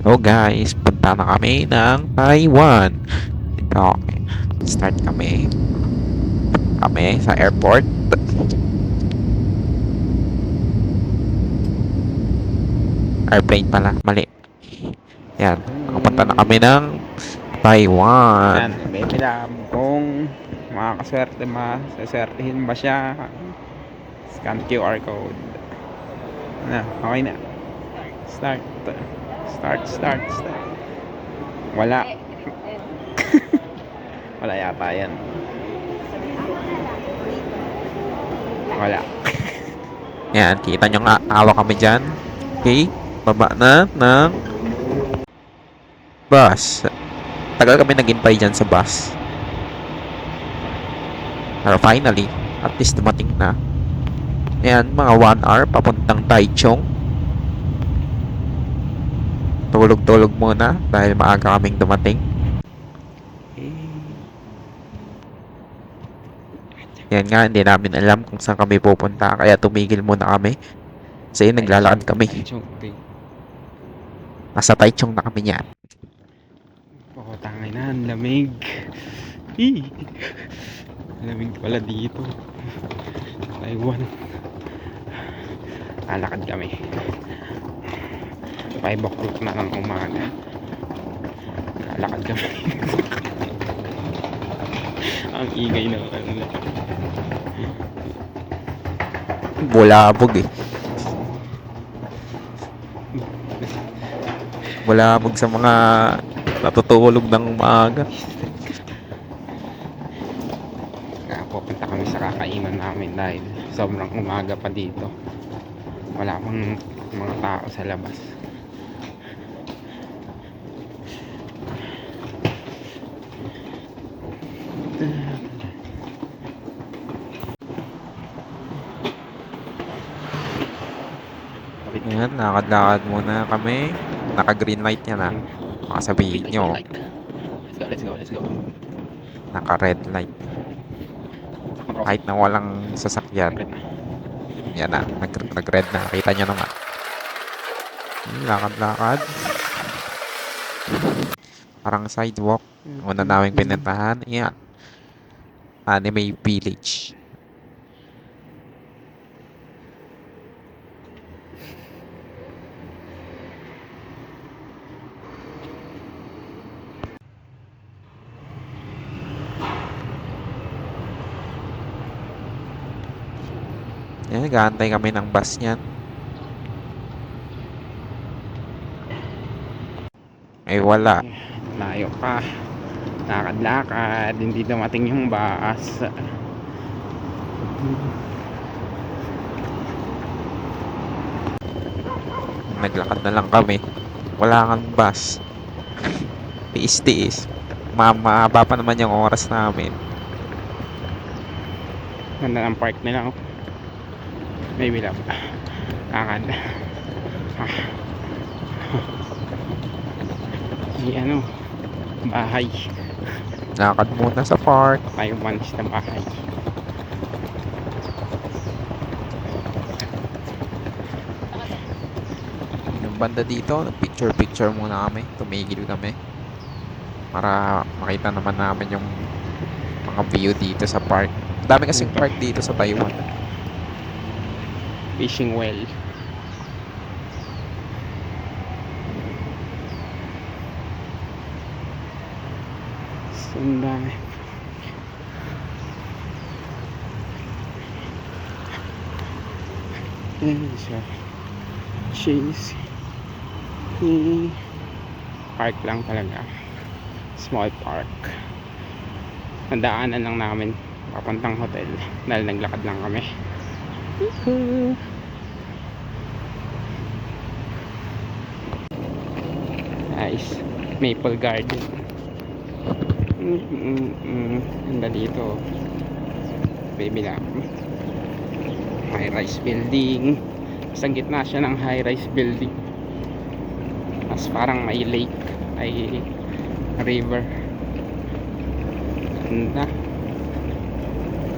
So guys, punta na kami ng Taiwan. Okay. Start kami. Kami sa airport. Airplane pala, mali. Yan, nakapunta na kami ng Taiwan. Yan, baby love. Kung makakaswerte, masaswertihin ba siya? Scan QR code. Na, okay na. Start. Start. Wala. Wala yata yan. Wala. Yan, kita nyo nga, hawak kami dyan. Okay, baba na ng bus. Tagal kami naghintay dyan sa bus. Pero finally, at least dumating na. Yan, mga 1 hour papuntang Taichung. Tulog-tulog muna dahil maaga kaming dumating. Yan nga, hindi namin alam kung saan kami pupunta kaya tumigil muna kami. Kasi naglalakad kami. Nasa Taichung na kami niyan. Oo, tangay na, ang lamig. Lamig pala dito. Taiwan. Lalakad kami. 5 o'clock na ng umaga. Lalakad kami. Ang ingay na Bulabog eh. Bulabog sa mga natutulog ng maaga. Pupunta kami sa kakainan namin dahil sobrang umaga pa dito. Wala pang mga tao sa labas. Yan, lakad-lakad muna kami. Naka-green light yan ah. Makasabihin nyo, Let's go. naka-red light. Kahit na walang sasakyan. Yan na, nag-red na. Kita nyo naman. Lakad-lakad. Parang sidewalk. Una naming pinuntahan. Yan. Anime Village. Yan, nag-aantay kami ng bus niyan. Ay, wala. Layo pa. Lakad-lakad. Hindi dumating yung bus. Naglakad na lang kami. Wala kang bus. Tiis-tiis. Mahaba pa naman yung oras namin. Ganda ng park nila. Maybe lang. Lakad. May bahay. Lakad muna sa park. Taiwan na bahay. Yung banda dito, picture muna kami. Tumigil kami. Para makita naman namin yung mga view dito sa park. Dami kasing park dito sa Taiwan. Fishing well. Sundang. Ayan siya. Cheese. Park lang talaga. Small park. Nadaanan lang namin papuntang hotel dahil naglakad lang kami. Nice. Maple Garden. Ganda dito. Baby lang. High-rise building. Sa gitna siya ng high-rise building. Mas parang may lake, ay river. Ganda.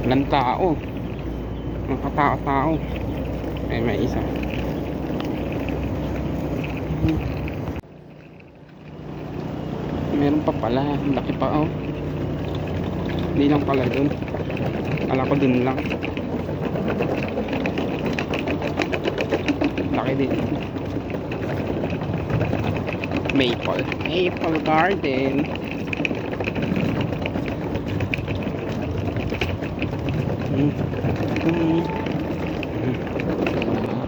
Walang tao. Ang katao-tao. May isa. pa pala. Laki pa oh. Hindi lang pala dun. Kala ko dun lang. Laki din. Maple Garden.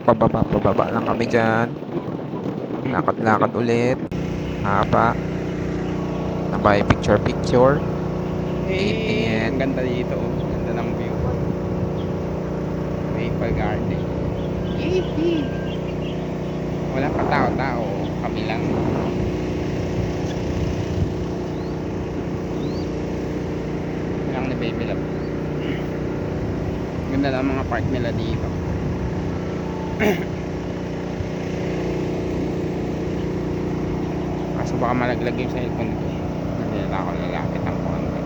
Pababa lang kami dyan. Lakad-lakad ulit. Haba. Sabay picture. Tingin. Ang ganda dito. Ang ganda ng view. Maple Garden. Wala pa tao. Kami lang. Lang ni Baby Love. Ganda lang mga park nila dito. Kaso baka malaglag yung cellphone ko. Hindi na ako lalapit ang konti.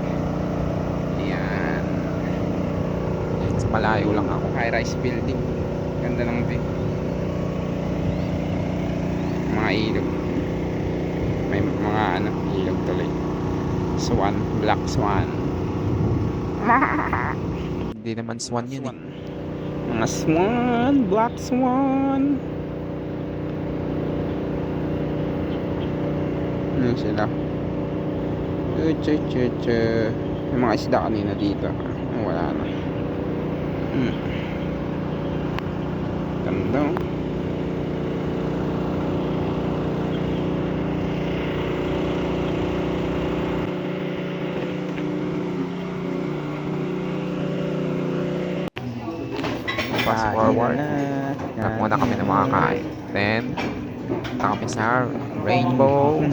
Ayan. Sa malayo lang ako. High-rise building. Ganda ng view. Mga ilog. May mga ilog tuloy. Swan, black swan. Hindi naman swan yun eh. Mga swan, black swan. Ano sila? May mga isda kanina dito. Wala na. Ganda. Fast forward. Back muna kami na makakain. Then, punta kami sa Rainbow.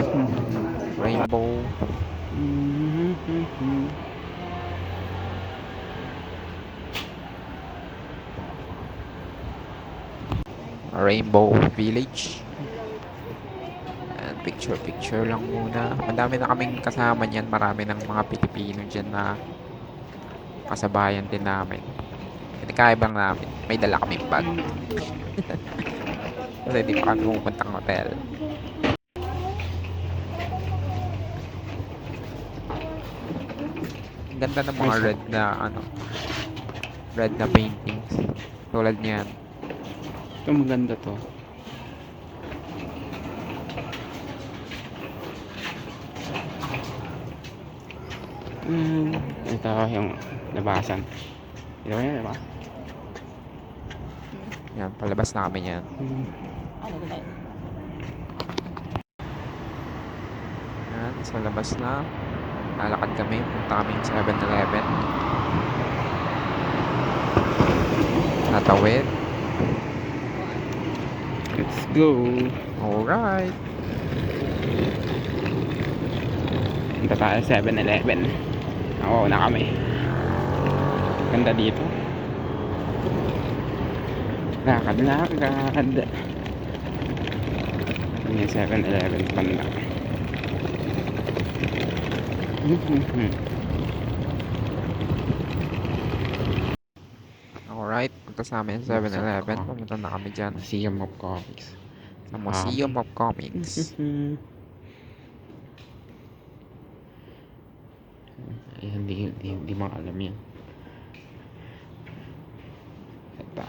Rainbow Village. And picture lang muna. Madami na kaming kasama niyan. Marami ng mga Pilipino dyan na kasabayan din namin. Pinakaibang namin. May dala kaming bag. Kasi di pa kami pumupuntang hotel. Ang ganda ng mga red na paintings. Tulad niyan. Ito maganda to. Ito yung labasan. Ito yun, diba? Yan, palabas na kami yan. Yan, sa labas na. Lalakad kami. Punta kaming 7-Eleven. Natawid. Let's go. Alright. Punta tayo 7-Eleven. Oo na kami. Ganda dito. Lakad. Yung 7-Eleven banda. Alright. Punta sa amin 7-Eleven. Pumunta na kami dyan. Museum of Comics. Sa Museum of Comics. Ay, hindi mo alam yan. Ito.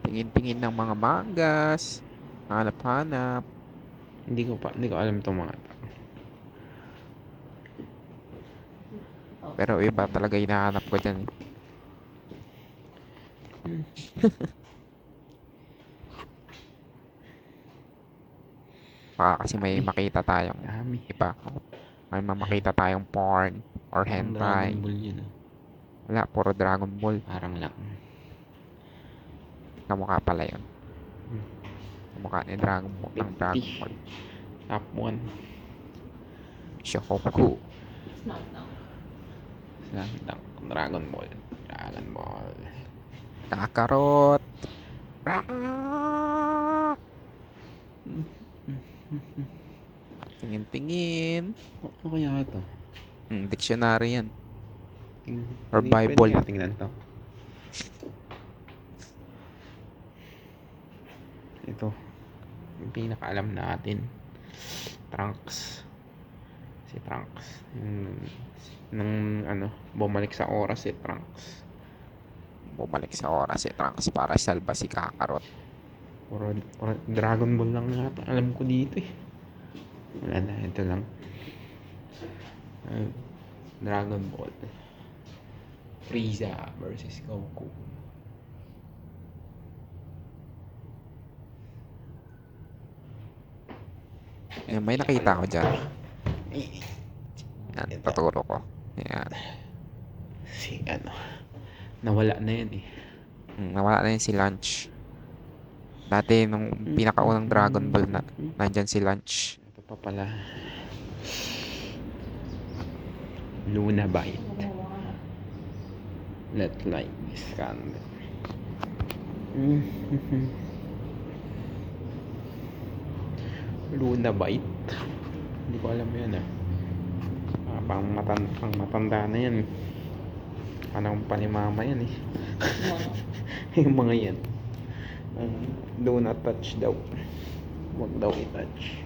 Tingin-tingin ng mga mangas. Hanap-hanap. Hindi ko alam itong mga ito. Pero iba talaga hinahanap ko dyan. Baka kasi may makita tayong iba. May makita tayong porn or hentai. Dragon Ball yun. Wala, puro Dragon Ball. Parang lang. Kamukha pala yun. Kamukha ni Dragon Ball. Ng Dragon Ball. Top 1. Shokoku. Dragon Ball. Kakarot. Tingin-tingin. Ano kaya ito? Dictionary yan. Or Hindi Bible. pwede tingnan to. ito yung pinakaalam natin, Trunks. Si Trunks nung ano, bumalik sa oras si Trunks. Bumalik sa oras si Trunks para salba si Kakarot. Puro Dragon Ball lang yata alam ko dito eh. Wala na, ito lang. Dragon Ball Frieza versus Goku. May nakita ko dyan. Yan, Ito. tuturo ko. Yan. Si ano, nawala na yan eh. Nawala na yun si Lunch. Dati nung pinakaunang Dragon Ball na nandyan si Lunch. Ito pa pala, Luna Bite. Let light scan. Luna Bite. Hindi ko alam yan ah. Pang matanda na yan. Panahon pa ni mama yan eh. Yung mga yan. Do not touch daw. Huwag daw i-touch.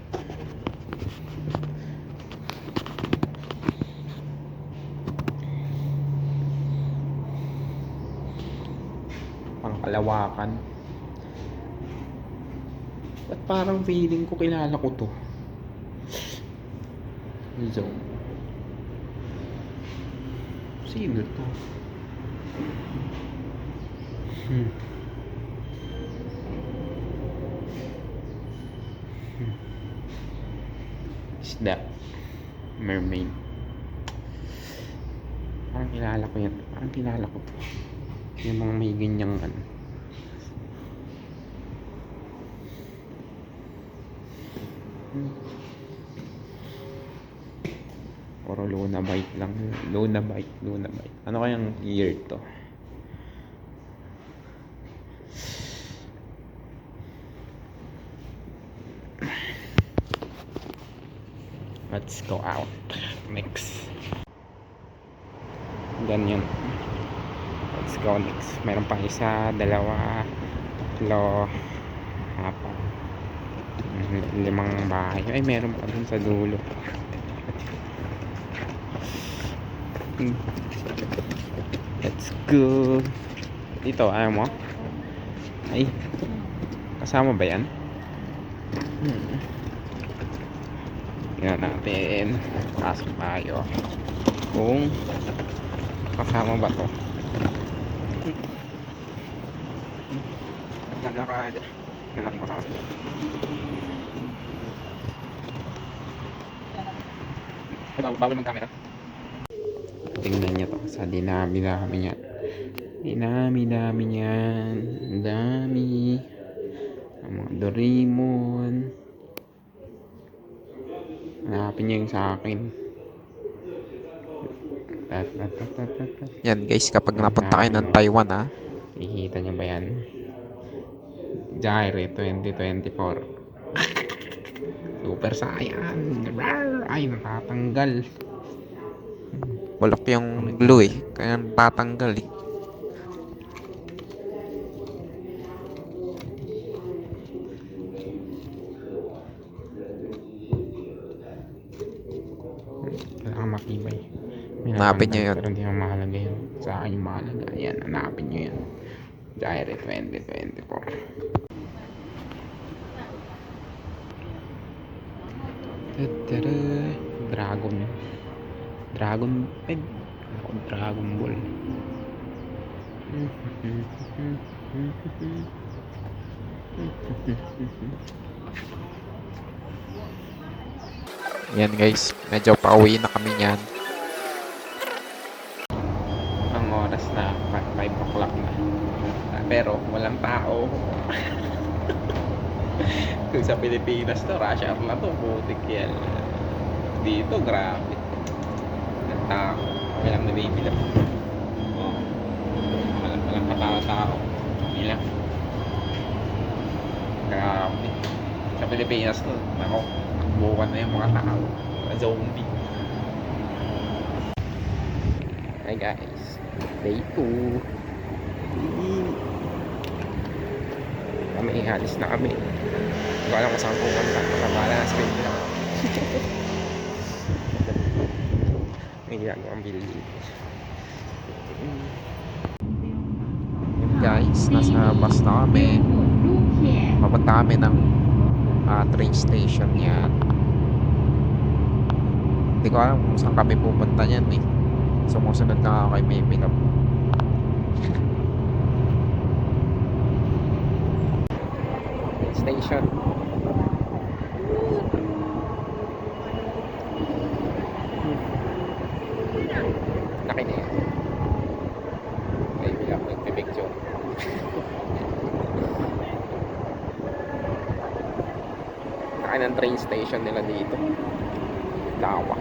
Pangkalawakan. Ba't parang feeling ko kilala ko to? Zone. Sino to? Isda. Mermaid. Parang kilala ko yan. Parang kilala ko to. Yung mga may ganyang ano. Puro Luna Bite lang. Luna Bite. Ano kayang year to? Let's go out. Next. Ganyan. Let's go next. Meron pa isa, dalawa, tatlo, apat, 5 bahay. Ay, meron pa dun sa dulo. Let's go. Dito, ayaw mo? Ay, kasama ba yan? Tingnan natin. Pasok tayo. Kung kasama ba to? Naglalakad. Naglalakad. Bawal mag-camera. Tingnan nyo to. Sa dinami-dami niyan. Dinami-dami niyan. Ang dami. Ang mga Doraemon. Hanapin niyo yung sa akin. Yan guys, kapag napunta kayo ng Taiwan ha. Ikita niyo ba yan? Jaire 2024. Super Saiyan. Ay, natatanggal. Bulok yung glue eh. Kaya tatanggal eh. Kailangan matibay. Hanapin nyo yun. Pero hindi mo mahalaga yun. Sa akin yung mahalaga. Ayan, hanapin nyo yun. Jaire 2024. Dragon Peg. Ako, Dragon Ball. Yan guys, medyo pauwi na kami niyan. Ang oras na 5 o'clock na. Pero walang tao. Kung sa Pilipinas to, rush hour na to, butik yan. Dito, grabe. Walang tao. Walang nabibila. Oh. Walang katao-tao. Hindi lang. Grabe. Sa Pilipinas to, nako, buwan na yung mga tao. Mga zombie. Hi guys. Day 2. Kami Alis na kami. Hindi ko alam kung saan pupunta. Nakabala na sa baby lang. May ginagawang bilhin. Yun guys, nasa bus na kami. Papunta kami ng train station yan. Hindi ko alam kung saan kami pupunta yan eh. Sumusunod na ako kay Baby Love. Station. Laki na yan. Baby Love nagpipicture. Laki ng train station nila dito. Lawa.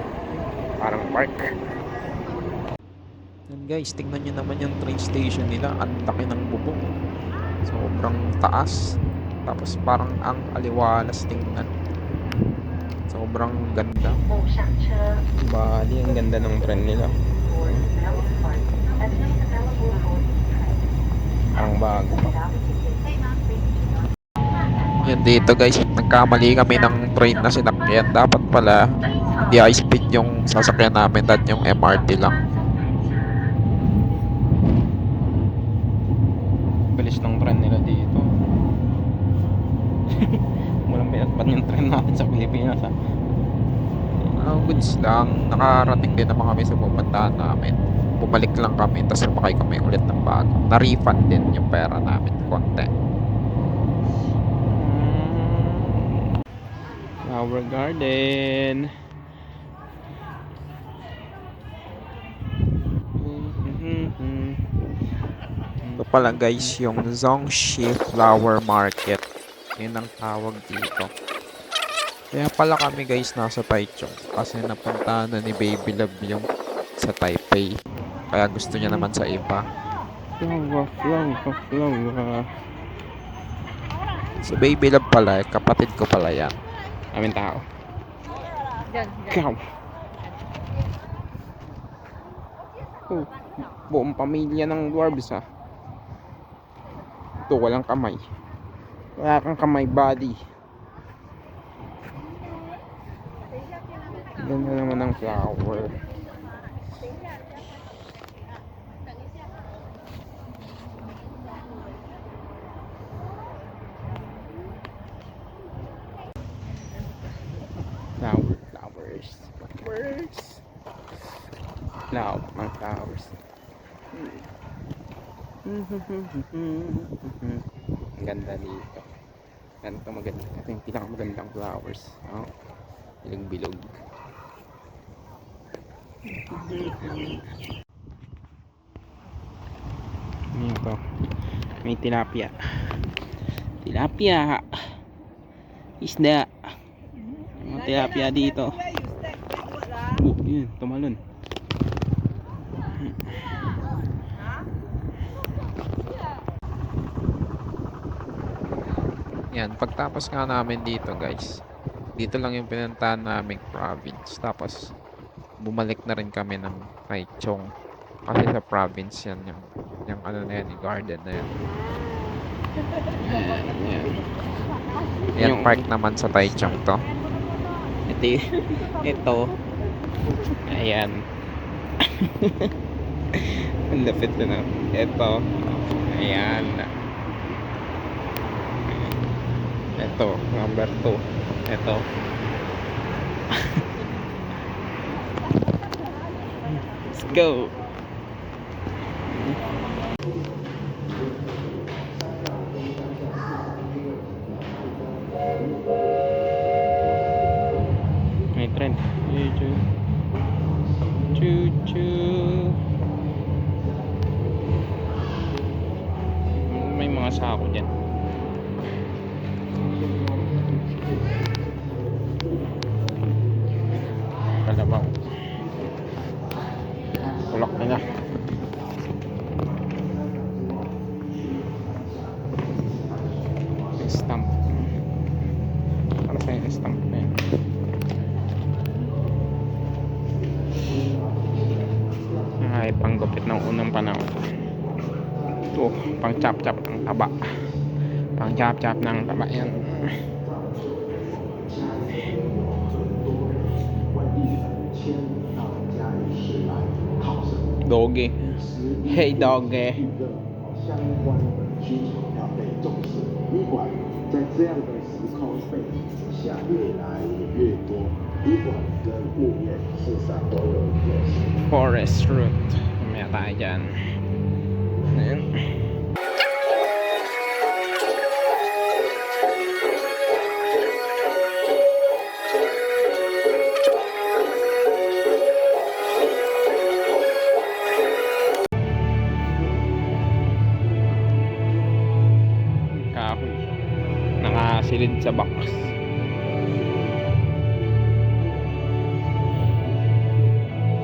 Parang park. Yan guys, tingnan nyo naman yung train station nila. Ang laki ng bubong. Sobrang taas. Tapos parang ang aliwalas tingnan. Sobrang ganda. Bali, ang ganda ng train nila. Parang bago. Yan dito guys, nagkamali kami ng train na sinakyan. Dapat pala, hindi high speed yung sasakyan namin, dahil yung MRT lang. Bilis ng train nila dito. Walang pinatpan yung train natin sa Pilipinas ha. Goods lang, nakarating din naman kami sa pupuntahan namin. Bumalik lang kami, tapos sumakay kami ulit ng bago. Na-refund din yung pera namin, konti. Flower garden. Ito pala guys, yung Zongshi Flower Market. Yun ang tawag dito. Kaya pala kami guys nasa Taichung, kasi napuntahan na ni Baby Love yung sa Taipei. Kaya gusto niya naman sa iba. Flower. Si Baby Love pala, kapatid ko pala yan. Aming tao. Ikaw. Oh, buong pamilya ng dwarves ha. Ito, walang kamay. Wala kang kamay, body. Ganda naman ng flower. Flowers. Ang ganda dito. Ganito maganda. Ito yung pinakamagandang flowers. Oh, bilog-bilog. Ito. May tilapia. Isda. May tilapia dito. Yun, tumalon. Yan, pagtapos nga namin dito guys, dito lang yung pinuntahan naming province. Tapos, bumalik na rin kami ng Taichung. Kasi sa province yan, yung ano na yan, yung garden na yan. Yan, Yung park naman sa Taichung to. Ito. Ayan. Ang lapit na. Ito. Ayan. Ito, number 2. Ito. Let's go. May trend. Choo-choo. May mga sako dyan. Kalabaw. Tulak nila. Stamp. Ano sa yung stamp na yun? Ay, panggupit ng unang panahon. Ito, pang chop-chop ng taba. Pang chop-chop ng taba yan. Doggy. Hey doggy. 相关的需求要被重视，医馆在这样的时空背景之下越来越多，医馆跟牧业事实上都有一个 Forest root. Mamaya tayo dyan. Ayan. Kahoy. Nakasilid sa box.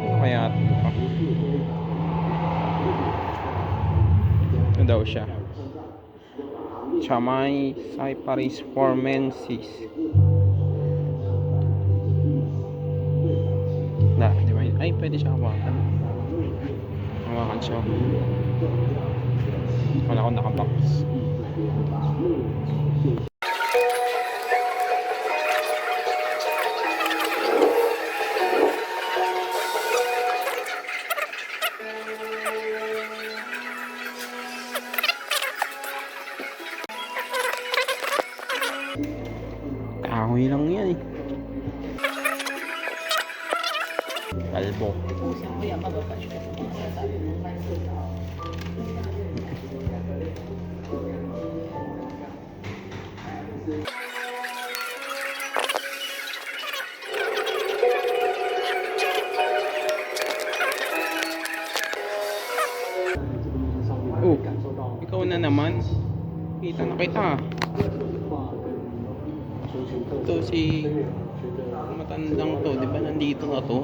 Ano kaya ito? Ano daw siya? Chamay Cyparis formensis. Di ba? Ay, pwede siya hawakan. Hawakan siya. Wala ko nakabox. Kahoy lang yan eh. Kalbo. Oh, ikaw na naman. Kita na kita. Ito si matandang to, di ba nandito na to?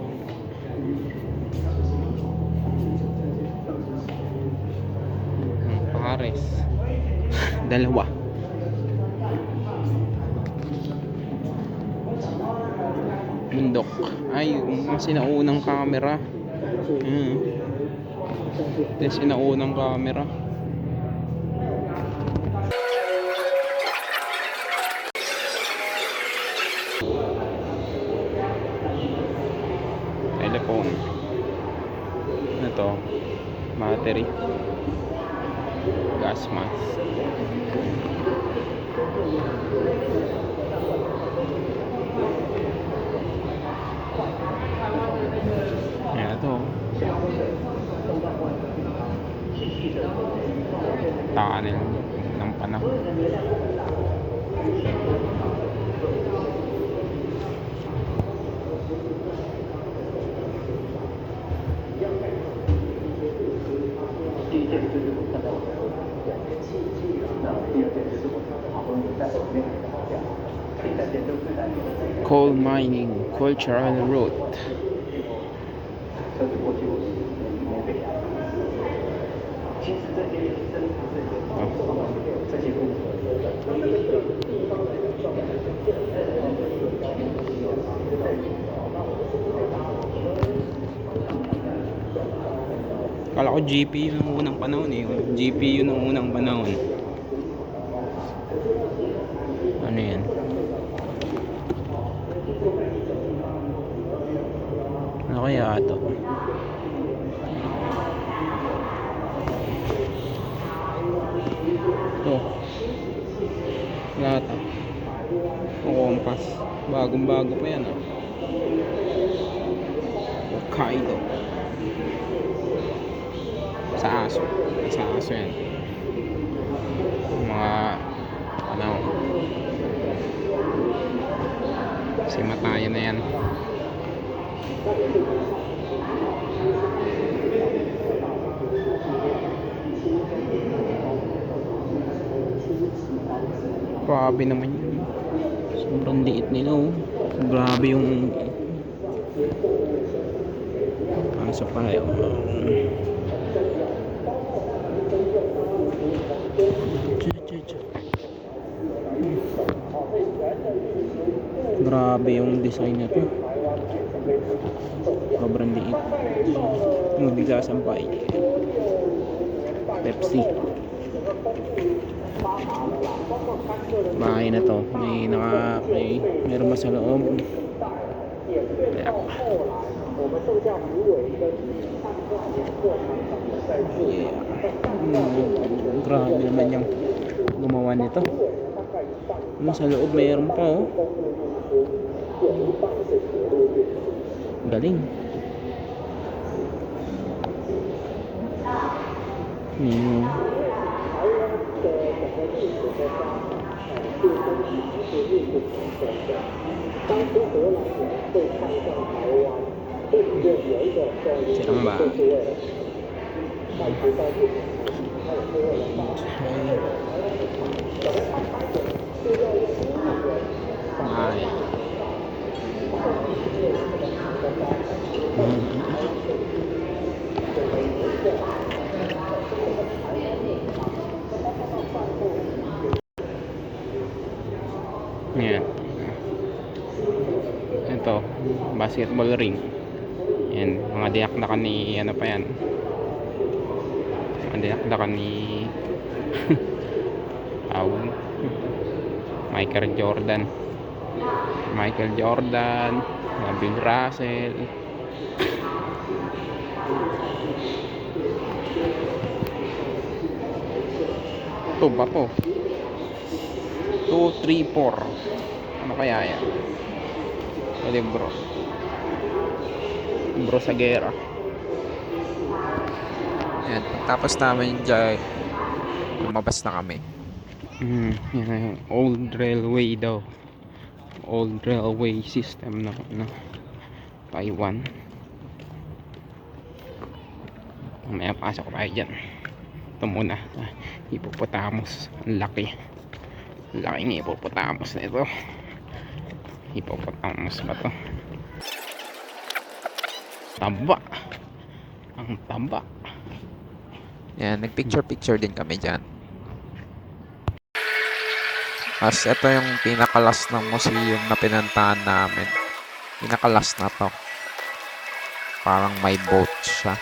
Pares. Dalawa. Bundok. Ay, mas sinaunang camera. Yung sinaunang camera. Telephone. Ano to? Battery. Gas mask. Ayan ito. Tunnel ng panahon. Coal mining cultural route. Kala ko GPU ng unang panahon eh. GPU ng unang panahon. Ano yan? Ano kaya ito? Ito. Lata. O kompas. Bagong bago pa yan ah. Hokkaido. Sa aso. Sa aso yan. Mga ano. Simatayan na yan. Grabe naman yun. Sobrang liit nila oh. Grabe yung sa payo. Grabe yung design na to. Sobrang liit. Mabigas ang payo. Pepsi. Bahay na to. Meron ba sa loob? Kaya. Yeah. Grabe naman yung gumawa nito. Sa loob mayroon pa oh. Galing. Silang ba? Ay. Yan. Ito, basketball ring. Yan, mga dinakdakan ni ano pa yan. Mga dinakdakan ni Michael Jordan. Bill Russell. Ito ba to? 2, 3, 4. Ano kaya yan? Bro sa gera. Yan, tapos namin dyan, lumabas na kami. Yan na yung old railway daw. Old railway system na Taiwan. Mamaya pasok tayo dyan. Ito muna, hippopotamus. Ang laki. Laking hippopotamus na ito. Hippopotamus ba to? Taba. Ang taba. Yan, nagpicture-picture din kami dyan. As ito yung pinakalas ng museum na pinuntahan namin. Pinakalas na to. Parang may boat siya.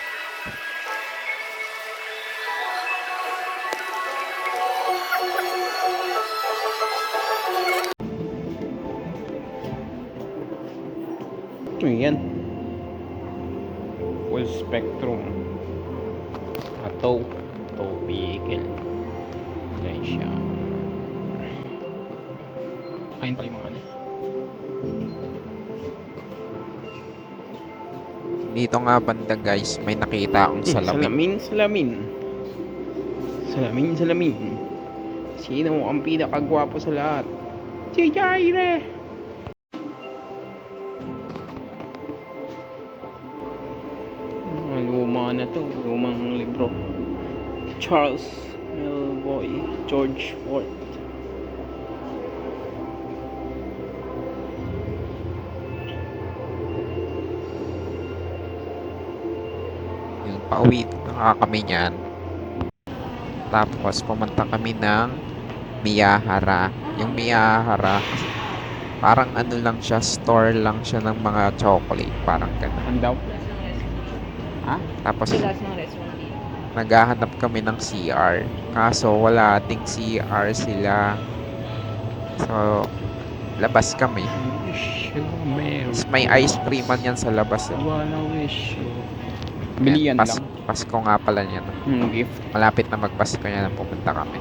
Yan. Full spectrum. Tow vehicle. Yan siya. Kain tayo mga ano. Dito nga banda guys, may nakita akong salamin. Salamin. Sino ang pinakagwapo sa lahat? Si Jaire. Luma na to, lumang libro. Charles Melboy George Ford. Yung pauwi na kami niyan. Tapos pumunta kami ng Miyahara. Yung Miyahara, parang ano lang siya, store lang siya ng mga chocolate. Parang gano'n. Ang daw? Ha? Tapos Silas ng restaurant dito. naghahanap kami ng CR. Kaso wala ding CR sila. So, labas kami. Wish you merry. Tapos may ice creaman yan sa labas. Eh. Wanna wish you. Bili yan lang. Pasko nga pala niyan. Gift. Malapit na magpasko yan, pupunta kami.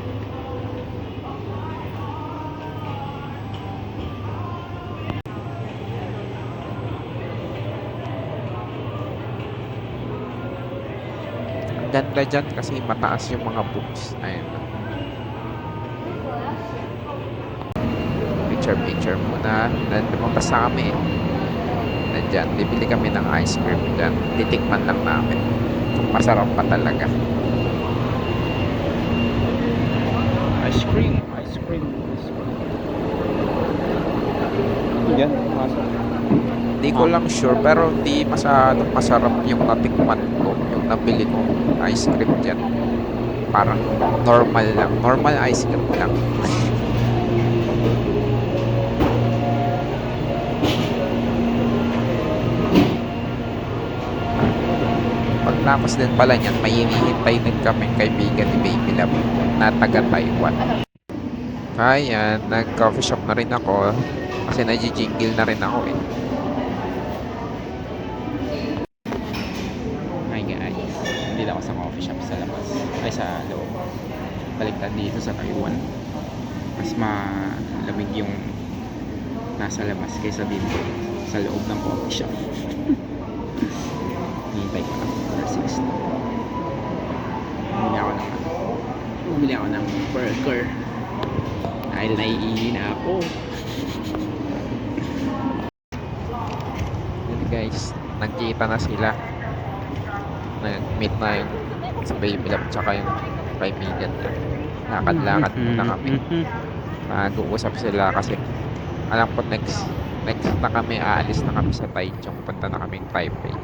Ang ganda dyan kasi mataas yung mga books. Ayun. Picture muna. Then lumabas na kami. Nandyan, bibili kami ng ice cream dyan. Titikman lang namin. Kung masarap pa talaga. Ice cream. Yan, masok. Hindi ko lang sure pero hindi masyadong masarap yung natikman ko. Yung nabili ko ice cream dyan. Parang normal lang. Normal ice cream lang. Pagtapos din pala niyan, may hinihintay din kami kaibigan ni Baby Love na taga Taiwan. Ayan, nag-coffee shop na rin ako. Kasi nagji-jingle na rin ako eh. Hi guys, nandito ako sa coffee shop sa labas. Ay, sa loob. Baliktad dito sa Taiwan. Mas malamig yung nasa labas kaysa dito sa loob ng coffee shop. Hintay ko lang. 6. Bumili ako ng burger. Dahil naiihi na ako. Yun guys, nagkita na sila. Nag-meet na yung sa Baby Love tsaka yung kaibigan niya. Lakad-lakad muna kami. Mag-uusap sila kasi alam ko next na kami, aalis na kami sa Taichung. Punta na kaming Taipei.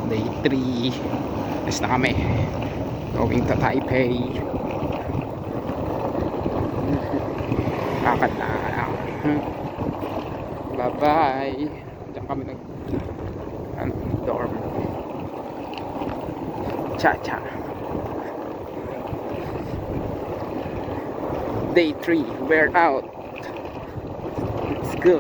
Day 3. Alis na kami. Going to Taipei. Lakad na lang. Bye bye. Diyan kami dorm. Cha. Day 3. We're out. Let's go.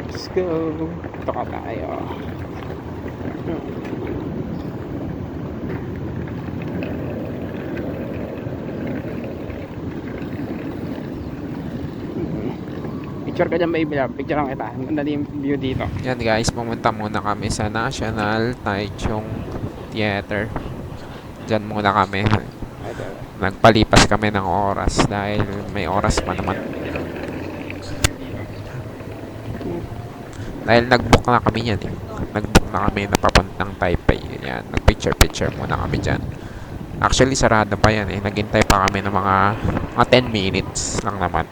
Let's go. Ito ka tayo. Picture ka dyan, baby love. Picture lang kita. Ang ganda yung view dito. Yan guys, pumunta muna kami sa National Taichung Theater. Diyan muna kami. Nagpalipas kami ng oras dahil may oras pa naman. Dahil nag-book na kami yan eh. Nag-book na kami na papuntang Taipei. Yan, nag-picture muna kami dyan. Actually, sarado pa yan eh. Naghintay pa kami ng mga 10 minutes lang naman.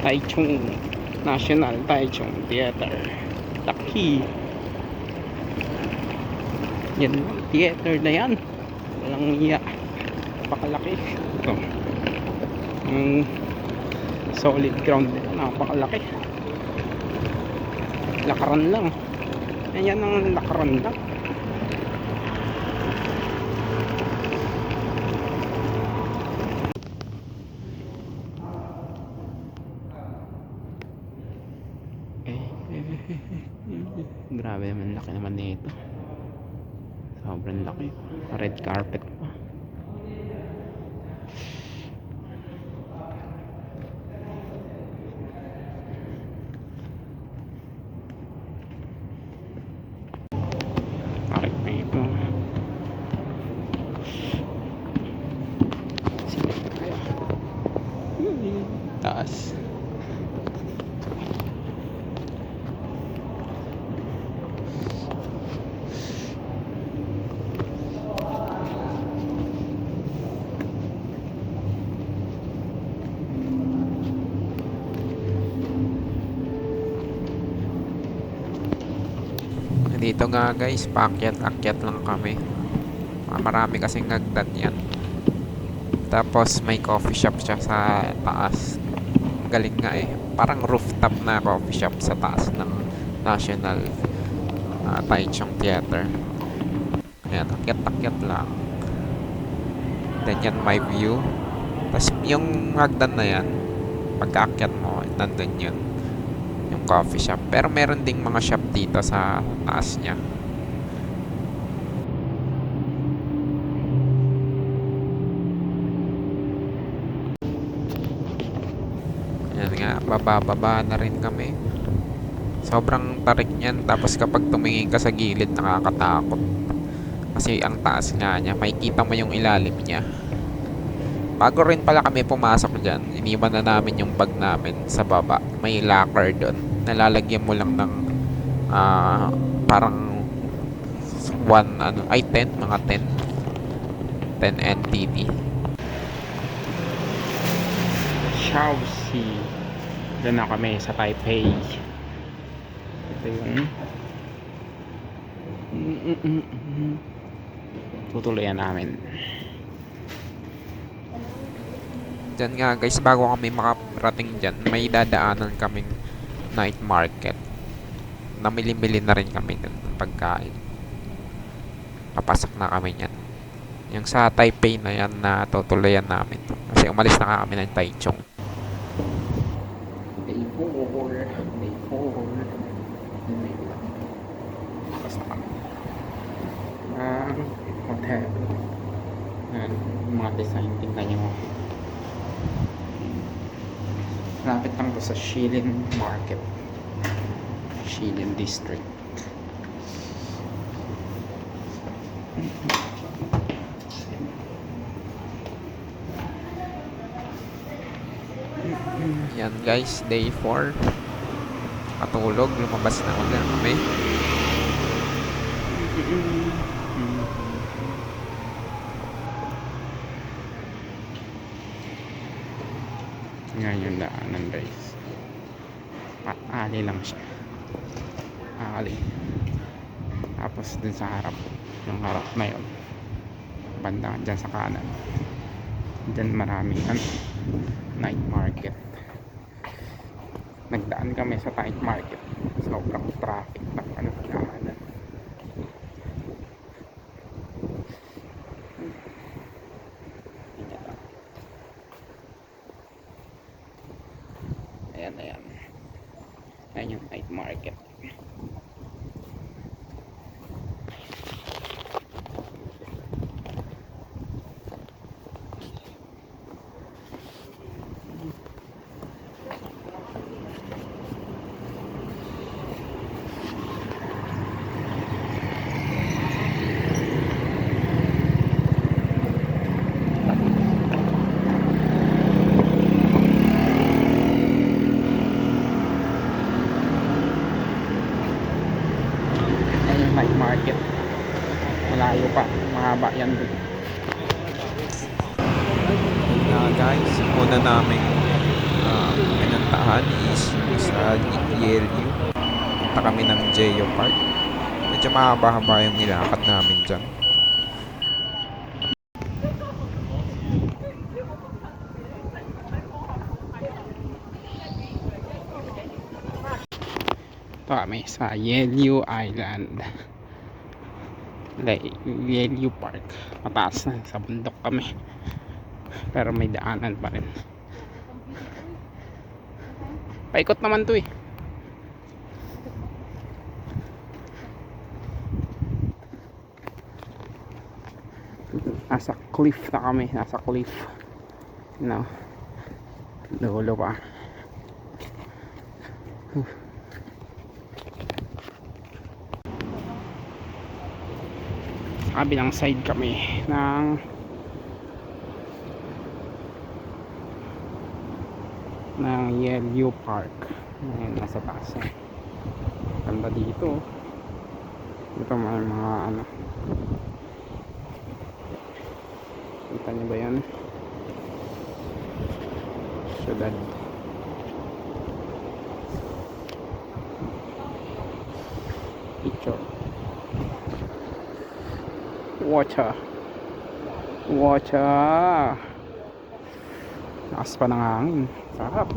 Taichung National Taichung Theater. Laki. Yan, theater na yan. Walang iya. Napakalaki. Ito. Solid ground. Napakalaki. Lakaran lang. Ayan ang lakaran lang. Grabe naman, laki naman nito. Sobrang laki. Red carpet pa. Bakit pa ito? Sige tayo. Taas. Dito nga guys, paakyat-akyat lang kami. Marami kasing nagdan yan. Tapos may coffee shop siya sa taas. Galing nga eh. Parang rooftop na coffee shop sa taas ng National Taichung Theater. Ayan, akyat-akyat lang. Then yan may view. Tapos yung hagdan na yan, pagka-akyat mo, nandun yun. Yung coffee shop. Pero meron ding mga shop dito sa taas niya. Yan nga, bababa na rin kami. Sobrang tarik niyan. Tapos kapag tumingin ka sa gilid, nakakatakot. Kasi ang taas nga niya, makikita mo yung ilalim niya. Bago rin pala kami pumasok dyan, iniwan na namin yung bag namin sa baba. May locker doon. Nalalagyan mo lang ng parang 10, mga 10. natin, NTT. Shaoxi. Doon na kami sa Taipei. Ito yung tutuloyan namin. Diyan nga guys, bago kami makarating dyan, may dadaanan kaming night market. Namili-mili na rin kami ng pagkain. Papasok na kami yan. Yung sa Taipei na yan na tutuloyan namin. Kasi umalis na nga kami ng Taichung. Day 4. Day 4. Basta kami. Hotel. Yan, mga design. Tingnan nyo. Lapit lang to sa Shilin Market. Shilin District. Yan guys, day 4. Katulog, lumabas na ulit kami. Yan yung daanan guys. Ali lang siya. Ali. Tapos dun sa harap. Yung harap na yun. Banda dyan sa kanan. Dyan maraming night market. Nagdaan kami sa night market. Sobrang traffic ng daanan. Ayan. Ayan yung night market. Night market. Malayo pa. Mahaba yan. Guys, una namin pinuntahan is sa Yelyu. Punta kami ng Jeyo Park. Medyo mahaba-haba yung nilakad namin dyan. Ito kami sa Yelyu Island. Yelyu Park. Mataas na. Sa bundok kami. Pero may daanan pa rin. Paikot naman to eh. Nasa cliff na kami. Nasa cliff. No. Dulo pa. Sa kabilang side kami ng Yelyu Park. Ayan, nasa taas na. Ganda dito. Ito may mga kita nyo ba yan? Syudad. Picture. Water. Lakas pa ng hangin. Sarap.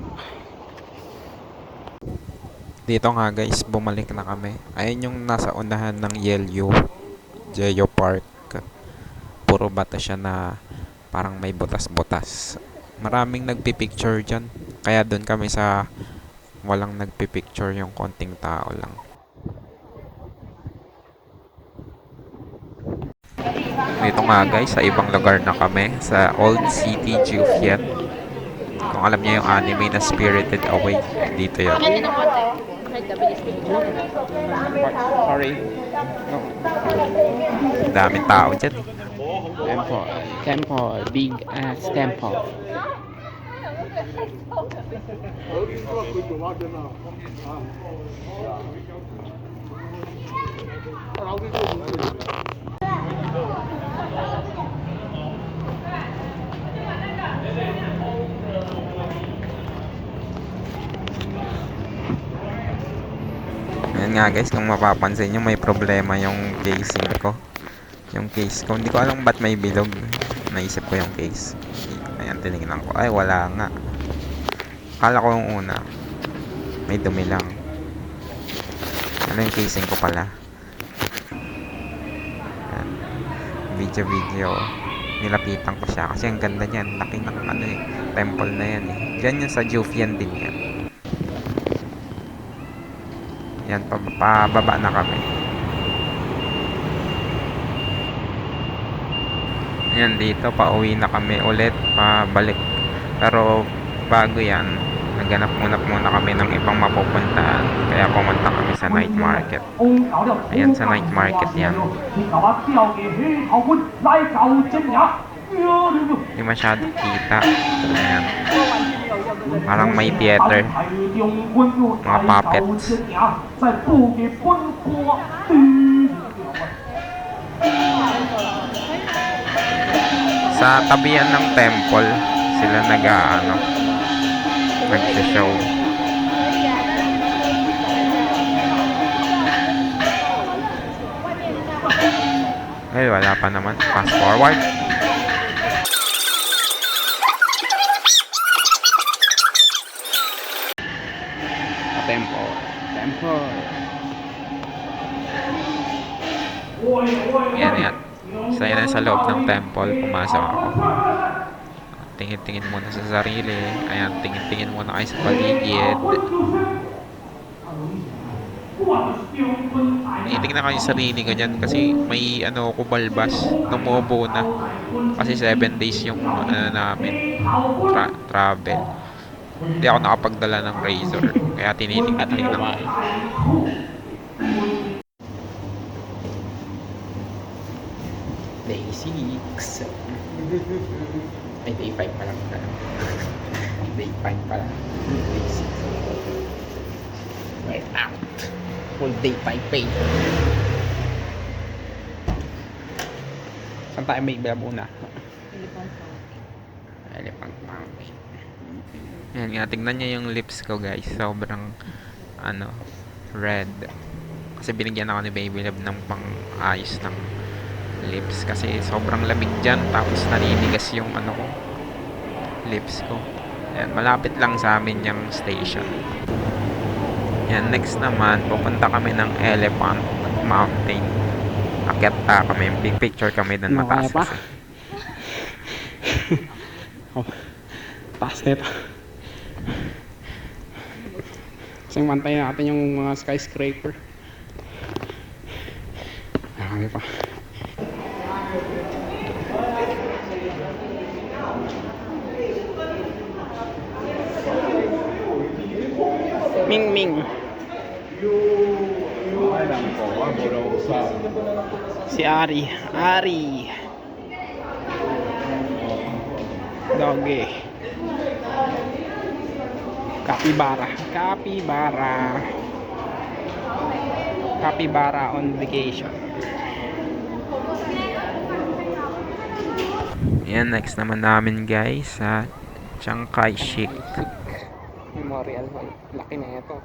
Dito nga guys, bumalik na kami. Ayun yung nasa unahan ng Yelyu Jeyo Park. Puro bata siya na parang may butas-butas. Maraming nagpipicture dyan. Kaya doon kami sa walang nagpipicture, yung konting tao lang. Dito nga guys, sa ibang lugar na kami. Sa Old City Jiufen. Kung alam niyo yung anime na Spirited Away, dito yun. Sorry. No. Daming tao dyan. Temple. Big ass temple. Yan nga guys, kung mapapansin nyo, may problema yung casing ko. Yung case ko, hindi ko alam ba't may bilog. Naisip ko yung case. Ayan, tinignan ko. Ay, wala nga. Akala ko yung una, may dumi lang. Ano yung casing ko pala. Ayan. Video. Nilapitan ko siya kasi ang ganda niyan. Laki ng ano eh, temple na yan eh. Diyan yung sa Jufian din yan. Yan, pababa na kami. Yan, dito pauwi na kami ulit, pabalik. Pero bago yan, naghanap muna kami ng ibang mapupuntahan. Kaya pumunta kami sa night market. Ayan, sa night market yan. Hindi masyado kita. Ayan. Parang may theater. Mga puppets. Sa tabihan ng temple, sila nag-show. Ay, wala pa naman. Fast forward. Temple. Yan. Saya na sa loob ng temple. Pumasok ako. Tingin-tingin muna sa sarili. Ayan, tingin-tingin muna kayo sa paligid. Tinitingnan ko yung sarili ko dyan kasi may ko balbas. Tumubo na. Kasi 7 days yung namin. Travel. Hindi ako nakapagdala ng razor. Kaya tinitingnan ko. Day 6. Ay, day 5 pa lang. Day 5 pa lang. Day 6. Right out. Full day 5 pay. Saan tayo may iba muna? Elephant Mountain. Yan nga, tignan nyo yung lips ko guys. Sobrang red. Kasi binigyan ako ni Baby Love ng pang-ayos ng lips. Kasi sobrang lamig dyan. Tapos naninigas yung ko, lips ko. Yan, malapit lang sa amin yung station. Yan, next naman, pupunta kami ng Elephant Mountain. Akyat kami. Big picture kami doon mataas kasi. Taas nito. Kasi mantayin natin yung mga skyscraper. Marami pa. Ming. Si Ari. Doggy. Capybara on vacation. Yan, next naman namin guys sa Chiang Kai-shek. Memorial. Laki na ito.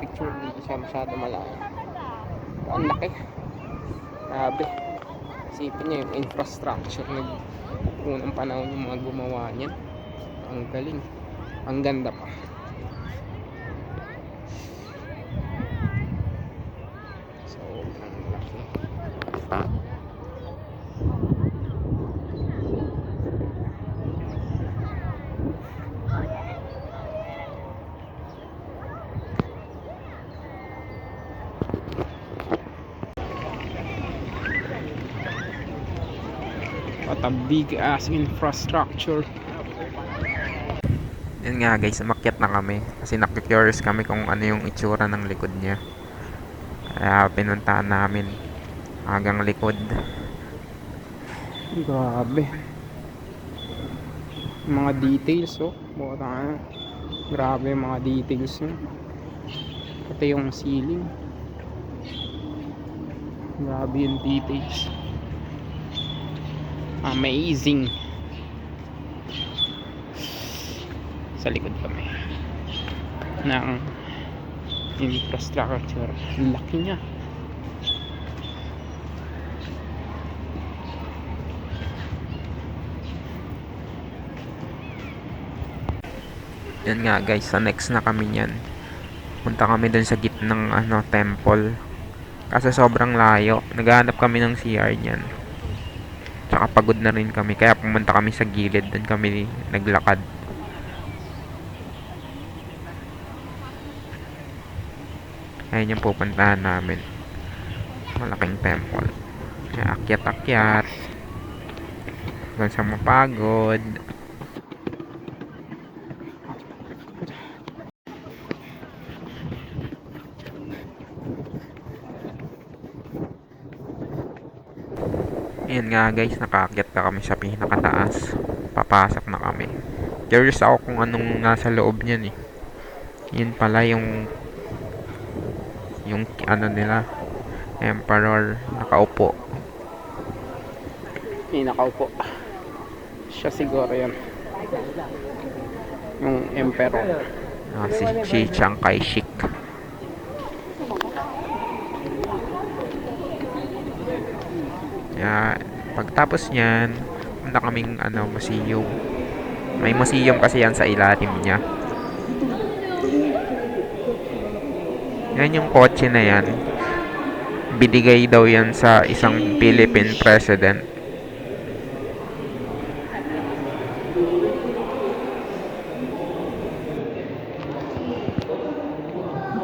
Picture hindi siya masyado malaki. Ang laki. Grabe. Isipin niyo yung infrastructure na unang panahon yung mga gumawa niyan. Ang galing. Ang ganda pa. Sobrang laki. What a big ass infrastructure. Yan nga guys, umakyat na kami. Kasi nakikurious kami kung ano yung itsura ng likod niya. Kaya pinuntahan namin hanggang likod. Grabe. Mga details grabe yung mga details niya. Pati yung ceiling. Grabe yung details. Amazing. Sa likod kami ng infrastructure. Ang laki niya. Yan nga guys, sa next na kami niyan. Punta kami dun sa gitnang temple. Kasi sobrang layo. Naghahanap kami ng CR niyan. Tsaka pagod na rin kami. Kaya pumunta kami sa gilid. Dun kami naglakad. Ayun yung pupuntahan namin. Malaking temple. Kaya akyat-akyat. Hanggang sa mapagod. Ayan nga guys, nakaakyat na kami sa pinakataas. Papasok na kami. Curious ako kung anong nasa loob niyan eh. Yun pala yung nila, emperor nakaupo. Nakaupo. Siya siguro yan. Yung emperor. Si Chiang Kai-shek. Kaya pagtapos niyan, punta kaming museum. May museum kasi yan sa ilalim niya. Yan yung kotse na yan. Binigay daw yan sa isang Philippine president.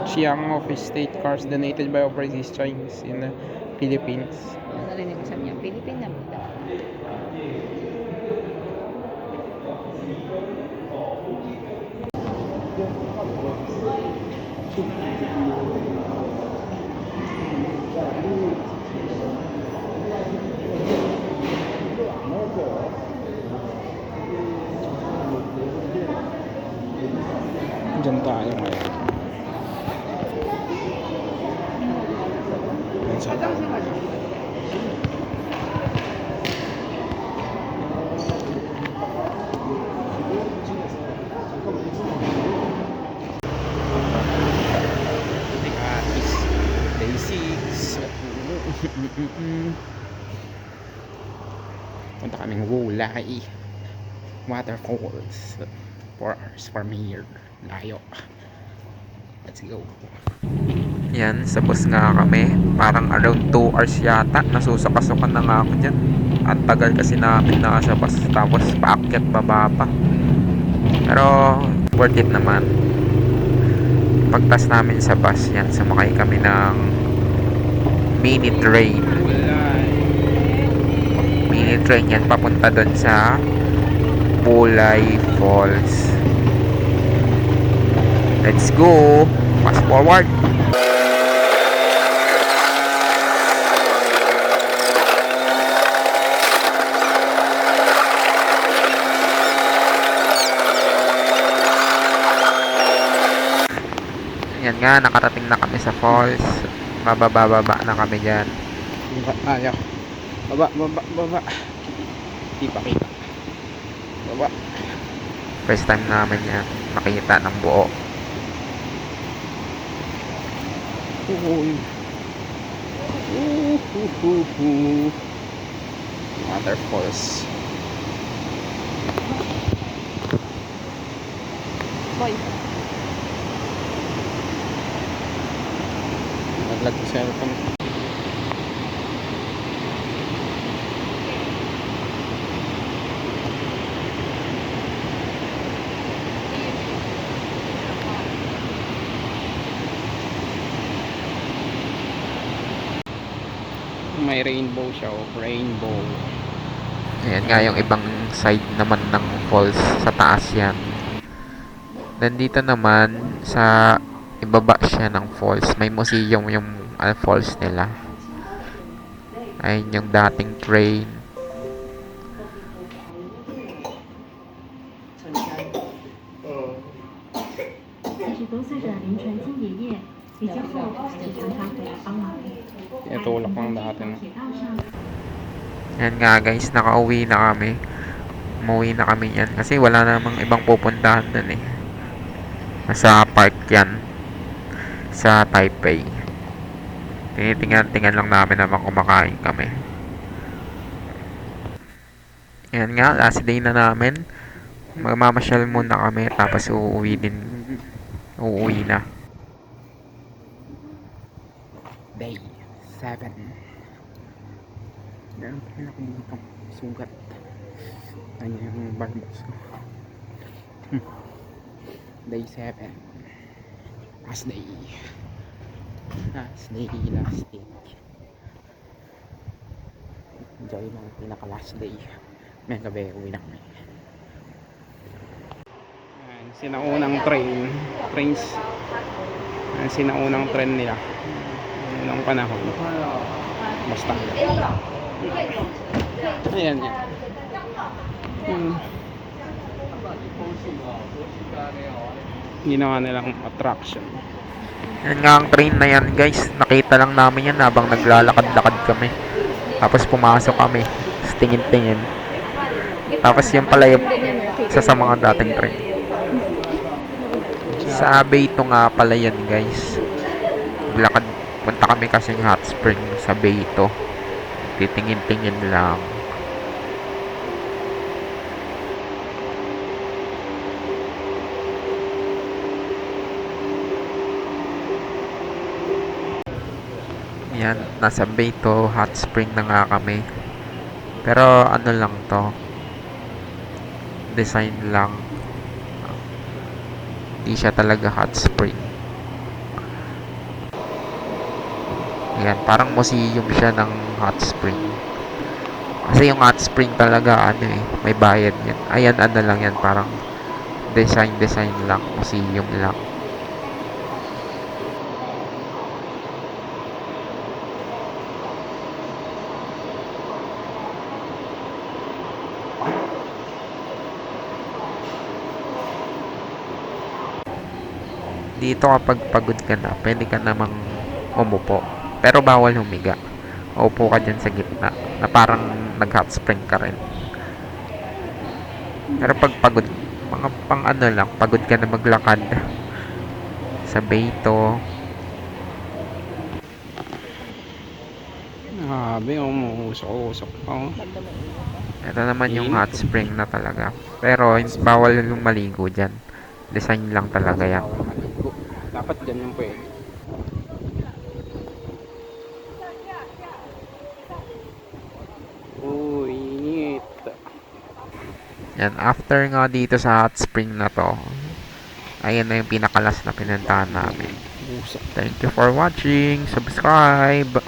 Chiang of State cars donated by overseas Chinese in the Philippines. Narinig ko sa niya, Philippine na daw. Diyan tayo ngayon. Day 6. Punta kaming Wulai Waterfalls. 4 hours from here. Layo. Let's go. Yan, sa bus nga kami. Parang around 2 hours yata. Nasusukasukan na nga ako dyan. Ang tagal kasi namin nasa bus. Tapos paakyat baba pa. Pero worth it naman. Pagtas namin sa bus yan, sumakay kami ng mini train. Mini train yan papunta doon sa Wulai Falls. Let's go! Fast forward! Yan nga, nakarating na kami sa falls. Bababa na kami dyan. Ayaw. Baba. Di pa kita. Baba. First time namin yan makita ng buo. Uy. Waterfalls. Boy. Naglag ko cellphone. May rainbow siya, rainbow. Ayan nga yung ibang side naman ng falls, sa taas yan. Nandito naman sa ibaba siya ng falls, may museum yung falls nila. Ayun yung dating train. 90多岁的林传金爷爷离家后也常常回来帮忙。 Itulak lang dati na. 铁道上 Yan nga guys, nakauwi na kami. Umuwi na kami yan kasi wala namang ibang pupuntahan dun eh. Nasa park yan. sa Taipei. Tinitingnan lang namin habang kumakain kami. Yan nga, last day na namin. Magmamasyal muna kami tapos uuwi na. Day 7. Meron pa rin ako dito sugat. Ayan yung barbs ko. Day 7. Last day. Last day. Enjoy lang ang pinaka last day. May gabi uwi na kami. Ayan, sinaunang trains. Ayan, sinaunang train nila. Unang panahon. Basta. Ayan yan. Ginawa nilang attraction. Yan nga ang train na yan guys. Nakita lang namin yan habang naglalakad-lakad kami. Tapos pumasok kami. Tapos tingin-tingin. Tapos yan pala yung isa sa mga dating train. Sa Beito nga pala yan guys. Naglakad. Punta kami kasing hot spring sa Beito. Titingin-tingin lang. Yan, nasa Beito hot spring na nga kami. Pero ano lang to, design lang. Hindi siya talaga hot spring. Yan, parang museum siya ng hot spring. Kasi yung hot spring talaga ano may bayad yan. Ayan, ano lang yan, parang design lang, museum lang. Dito kapag pagod ka na, pwede ka namang umupo. Pero bawal humiga. Upo ka dyan sa gitna na parang nag-hot spring ka rin. Pero pag pagod, mga pang ano lang, pagod ka na maglakad sa Beito. Grabe, umuusok-usok pa. Oh. Ito naman yung hot spring na talaga. Pero bawal yung maligo dyan. Design lang talaga yan. Dapat dyan yung pwede. Uy, init. Yan, after nga dito sa hot spring na to, ayan na yung pinakalas na pinuntahan namin. Thank you for watching. Subscribe.